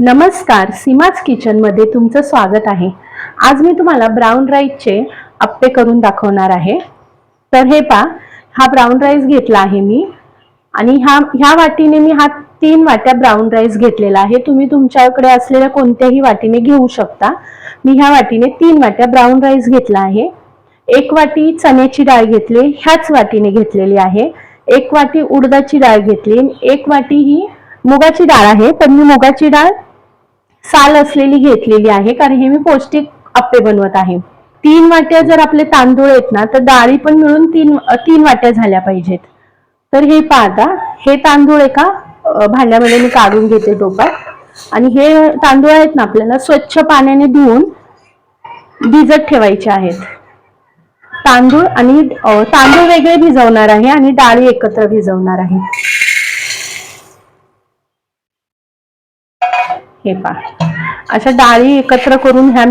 नमस्कार, सीमाज किचनमध्ये तुमचं स्वागत आहे। आज मी तुम्हाला ब्राउन राईसचे अप्पे करून दाखवणार आहे। तर हे पहा, हा ब्राउन राईस घेतला आहे मी आणि ह्या वाटीने मी 3 वाट्या ब्राउन राईस घेतलेला आहे। तुम्ही तुमच्याकडे असलेल्या कोणत्याही वाटीने घेऊ शकता। मी ह्या वाटीने 3 वाट्या ब्राउन राईस घेतला आहे। 1 वाटी चण्याची डाळ घेतली, ह्याच वाटीने घेतलेली आहे। 1 वाटी उडदाची डाळ घेतली, 1 वाटी ही मुगाची डाळ आहे, पण मी मुगाची डाळ साल असलेली घेतलेली आहे, कारण हे मी पौष्टिक अप्पे बनवत आहे। 3 वाट्या जर आपले तांदूळ आहेत ना, तर डाळी पण मिळून 3 वाट्या झाल्या पाहिजेत। तर हे पहा, आता हे तांदूळ एका भांड्यामध्ये मी काढून घेते टोपात। आणि हे तांदूळ आहेत ना, आपल्याला स्वच्छ पाण्याने धुवून भिजत ठेवायचे आहेत। तांदूळ वेगळे भिजवणार आहे आणि डाळी एकत्र भिजवणार आहे। हे पहा, अशा डाळी एकत्र करून ह्या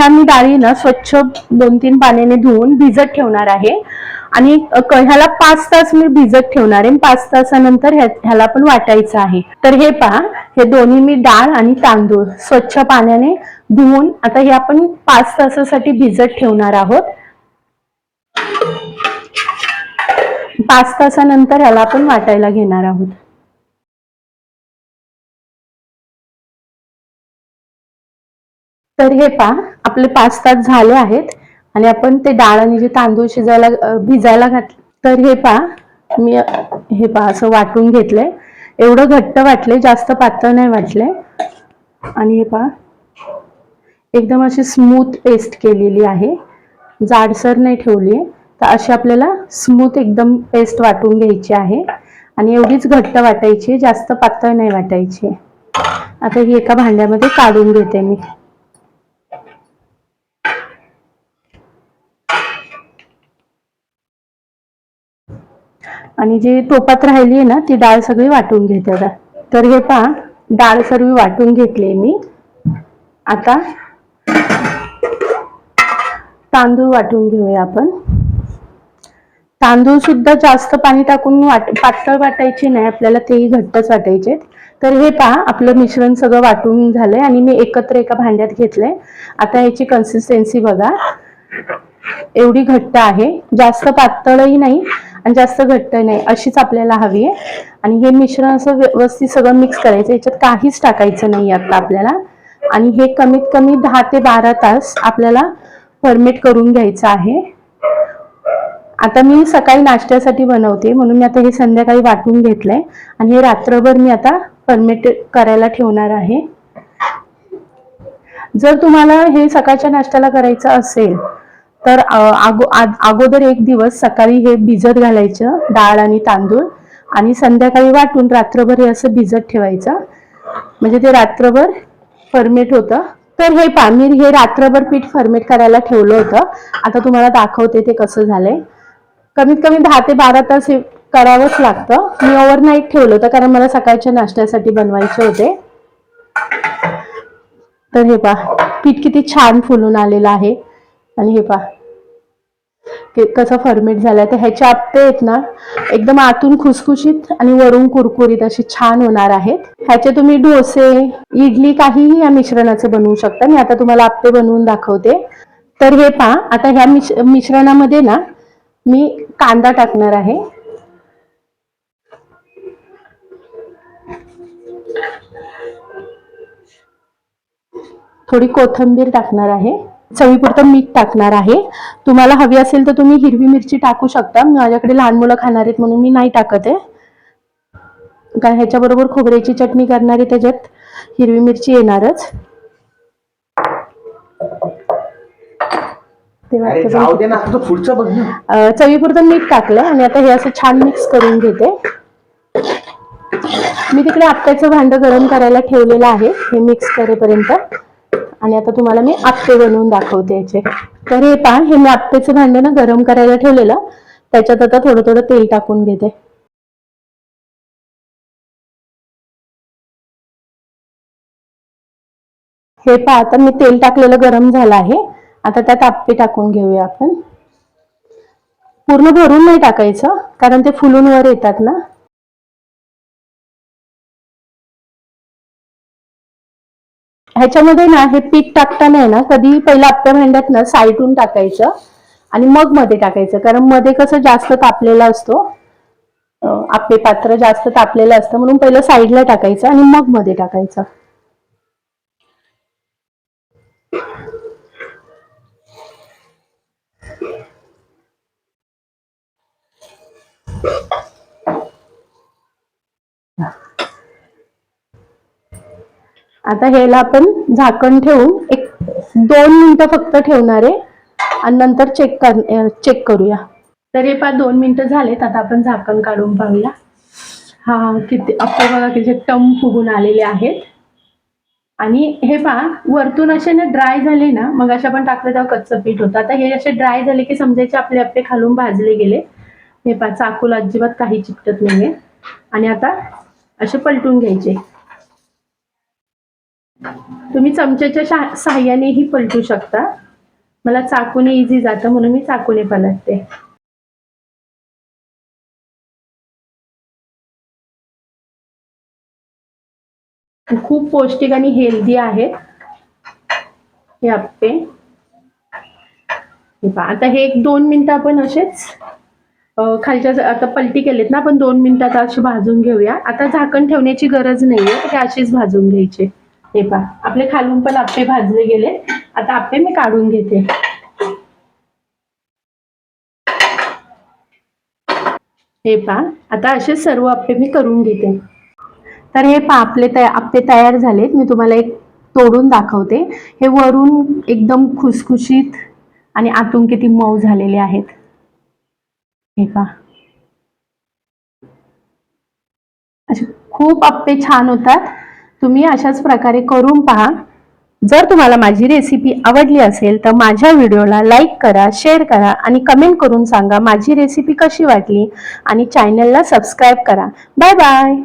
मी डाळी ना स्वच्छ 2-3 पाण्याने धुवून भिजत ठेवणार आहे। आणि ह्याला 5 तास मी भिजत ठेवणार आहे। 5 तासानंतर ह्याला पण वाटायचं आहे। तर हे पहा, हे दोन्ही मी डाळ आणि तांदूळ स्वच्छ पाण्याने धुवून आता हे आपण 5 तासासाठी भिजत ठेवणार आहोत। 5 तासानंतर ह्याला आपण वाटायला घेणार आहोत। तर हे पहा, आपले 5 तास झाले आहेत आणि आपण ते डाळ आणि जे तांदूळ भिजायला घातले। तर हे पहा, मी असं वाटून घेतलंय। एवढं घट्ट वाटले, जास्त पातळ नाही वाटले। आणि हे पहा, एकदम अशी स्मूथ पेस्ट केलेली आहे, जाडसर नाही ठेवली। तर अशी आपल्याला स्मूथ एकदम पेस्ट वाटून घ्यायची आहे आणि एवढीच घट्ट वाटायची, जास्त पातळ नाही वाटायची। आता ही एका भांड्यामध्ये काढून घेते मी। आणि जी टोपात राहिली आहे ना, ती डाळ सगळी वाटून घेते आता। तर हे पहा, डाळ सर्व वाटून घेतली मी। आता तांदूळ वाटून घेऊया आपण। तांदूळ सुद्धा जास्त पाणी टाकून पातळ वाटायचे नाही, आपल्याला तेही घट्टच वाटायचे। तर हे पहा, आपलं मिश्रण सगळं वाटून झालंय आणि मी एकत्र एका भांड्यात घेतलंय। आता याची कन्सिस्टन्सी बघा, एवढी घट्ट आहे, जास्त पातळही नाही आणि जास्त घट्ट नाही, अशीच आपल्याला हवी आहे। आणि हे मिश्रण असं व्यवस्थित सगळं मिक्स करायचं, याच्यात काहीच टाकायचं नाही आता आपल्याला। आणि हे कमीत कमी 10 ते 12 तास आपल्याला फर्मेट करून घ्यायचं आहे। आता मी सकाळी नाश्त्यासाठी बनवते, म्हणून मी आता हे संध्याकाळी वाटून घेतलंय आणि हे रात्रभर मी आता फर्मेट करायला ठेवणार आहे। जर तुम्हाला हे सकाळच्या नाश्त्याला करायचं असेल तर अगोदर 1 दिवस सकाळी हे भिजत घालायचं, डाळ आणि तांदूळ, आणि संध्याकाळी वाटून रात्रभर हे असं भिजत ठेवायचं, म्हणजे ते रात्रभर फर्मेट होतं। तर हे पहा, मी हे रात्रभर पीठ फर्मेट करायला ठेवलं होतं। आता तुम्हाला दाखवते ते कसं झालंय। कमीत कमी 10 ते 12 तास हे करावंच लागतं। मी ओव्हरनाईट ठेवलं होतं, कारण मला सकाळच्या नाश्त्यासाठी बनवायचे होते। तर हे पहा, पीठ किती छान फुलून आलेलं आहे। आणि हे पहा कसं फर्मेट झालंय। तर ह्याचे अप्पे आहेत ना, एकदम आतून खुसखुशीत आणि वरून कुरकुरीत असे छान होणार आहेत। ह्याचे तुम्ही डोसे, इडली काहीही या मिश्रणाचे बनवू शकता। मी आता तुम्हाला अप्पे बनवून दाखवते। तर हे पहा, आता ह्या मिश्रणामध्ये ना मी कांदा टाकणार आहे, थोडी कोथिंबीर टाकणार आहे, चवीपुरतं मीठ टाकणार आहे। तुम्हाला हवी असेल तर तुम्ही हिरवी मिरची टाकू शकता। माझ्याकडे लहान मुलं खाणार आहेत म्हणून मी नाही टाकत आहे, कारण ह्याच्याबरोबर खोबऱ्याची चटणी करणारी, त्याच्यात हिरवी मिरची येणारच। चवीपुरतं मीठ टाकलंय आणि आता हे असं छान मिक्स करून घेते। मी तिकडे अप्प्याचं भांडं गरम करायला ठेवलेलं आहे, हे मिक्स करेपर्यंत। आणि आता तुम्हाला मी अप्पे बनवून दाखवते याचे। तर हे पहा, हे मी अप्पेचं भांडं ना गरम करायला ठेवलेलं, त्याच्यात आता थोडं थोडं तेल टाकून घेते। हे पहा, आता मी तेल टाकलेलं गरम झालं आहे। आता त्यात अप्पे टाकून घेऊया आपण। पूर्ण भरून नाही टाकायचं, कारण ते फुलून वर येतात ना। ह्याच्यामध्ये ना हे पीठ टाकताना आहे ना कधी पहिला आप्पे भांड्यात ना साईडून टाकायचं आणि मग मध्ये टाकायचं, कारण मध्ये कसं जास्त तापलेला असतो, आप्पे पात्र जास्त तापलेलं असतं, म्हणून पहिलं साईडला टाकायचं आणि मग मध्ये टाकायचं. आता ह्याला आपण झाकण ठेवून एक 2 मिनिटं फक्त ठेवणार आहे आणि नंतर चेक करूया. तर हे 2 मिनिटं झालेत. आता आपण झाकण काढून पाहूया. हा किती आप्पे बघा किती टम फुगून आलेले आहेत. आणि हे वरतून असे ना ड्राय झाले ना, मग अशा पण टाकलं तेव्हा कच्चं पीठ होतं. आता हे असे ड्राय झाले की समजायचे आपले आप्पे खालून भाजले गेले. हे चाकूला अजिबात काही चिकटत नाहीये. आणि आता असे पलटून घ्यायचे. तुम्ही चमच्याच्या साह्यानेही पलटू शकता. मला चाकूने इझी जातं म्हणून मी चाकूने पलटते. खूप पौष्टिक आणि हेल्दी आहेत हे आप्पे. आता हे 1-2 मिनिटं आपण असेच खालच्या आता पलटी केलेत ना आपण 2 मिनिटात असे भाजून घेऊया. आता झाकण ठेवण्याची गरज नाहीये, हे असेच भाजून घ्यायचे. हे आपले खालून पण आप्पे भाजले गेले. आता आप्पे मी काढून घेते. हे आता असे सर्व आप्पे मी करून घेते. तर हे आपले आप्पे तयार झालेत. मी तुम्हाला एक तोडून दाखवते. हे वरून एकदम खुसखुशीत आणि आतून किती मऊ झालेले आहेत. हे असे खूप आप्पे छान होतात. तुम्ही अशाच प्रकारे करून पहा. जर तुम्हाला माझी रेसिपी आवडली असेल तर माझ्या व्हिडिओला लाईक करा, शेअर करा आणि कमेंट करून सांगा माझी रेसिपी कशी वाटली आणि चॅनलला सबस्क्राईब करा. Bye bye.